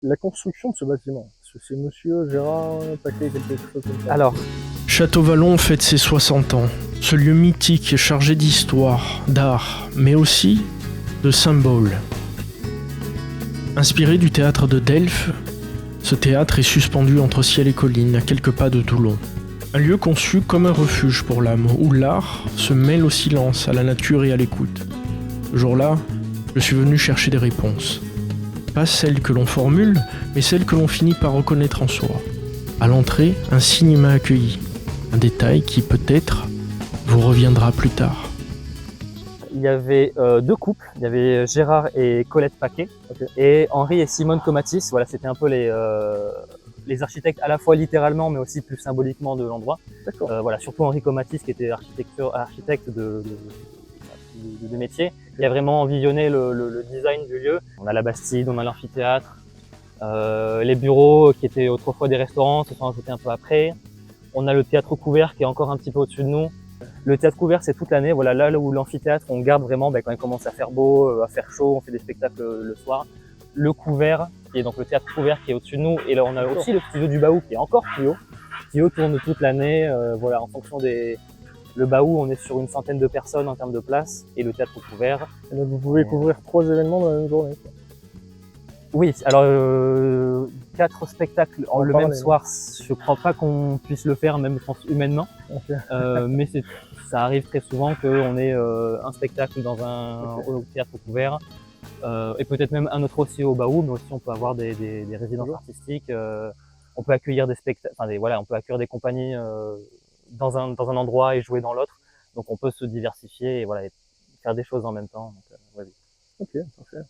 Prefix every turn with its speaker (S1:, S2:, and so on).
S1: La construction de ce bâtiment, est-ce que c'est monsieur Gérard Paquet, quelque chose comme ça?
S2: Alors,
S3: Château-Vallon fête ses 60 ans. Ce lieu mythique est chargé d'histoire, d'art, mais aussi de symboles. Inspiré du théâtre de Delphes, ce théâtre est suspendu entre ciel et colline, à quelques pas de Toulon. Un lieu conçu comme un refuge pour l'âme, où l'art se mêle au silence, à la nature et à l'écoute. Ce jour-là, je suis venu chercher des réponses. Pas celles que l'on formule, mais celles que l'on finit par reconnaître en soi. À l'entrée, un signe m'a accueilli. Un détail qui, peut-être, vous reviendra plus tard.
S2: il y avait deux couples, il y avait Gérard et Colette Paquet,
S1: Ok.
S2: et Henri et Simone Comatis. Voilà, c'était un peu les architectes à la fois littéralement, mais aussi plus symboliquement de l'endroit.
S1: D'accord.
S2: Voilà, surtout Henri Comatis qui était architecte de métier, qui a vraiment visionné le design du lieu. On a la Bastide, on a l'amphithéâtre, les bureaux qui étaient autrefois des restaurants, se sont ajoutés un peu après. On a le théâtre couvert qui est encore un petit peu au-dessus de nous. Le théâtre couvert, c'est toute l'année. Voilà, là où l'amphithéâtre, on garde vraiment quand il commence à faire beau, à faire chaud, on fait des spectacles le soir. Le couvert, qui est donc le théâtre couvert qui est au-dessus de nous. Et là, on a aussi le studio du Baou qui est encore plus haut, qui eux tourne toute l'année. Voilà, en fonction des... Le Baou, on est sur une centaine de personnes en termes de place, et le théâtre couvert.
S1: Et donc vous pouvez couvrir 3 événements dans la même journée, quoi.
S2: Oui, alors 4 spectacles le même soir, je crois pas qu'on puisse le faire, même je pense humainement.
S1: Okay.
S2: Mais ça arrive très souvent qu'on ait un spectacle dans au théâtre couvert, et peut-être même un autre aussi au Baou, mais aussi on peut avoir des résidences artistiques. On peut accueillir des spectacles, on peut accueillir des compagnies dans un endroit et jouer dans l'autre. Donc on peut se diversifier et voilà, et faire des choses en même temps. Donc, ouais.
S1: Ok, parfait.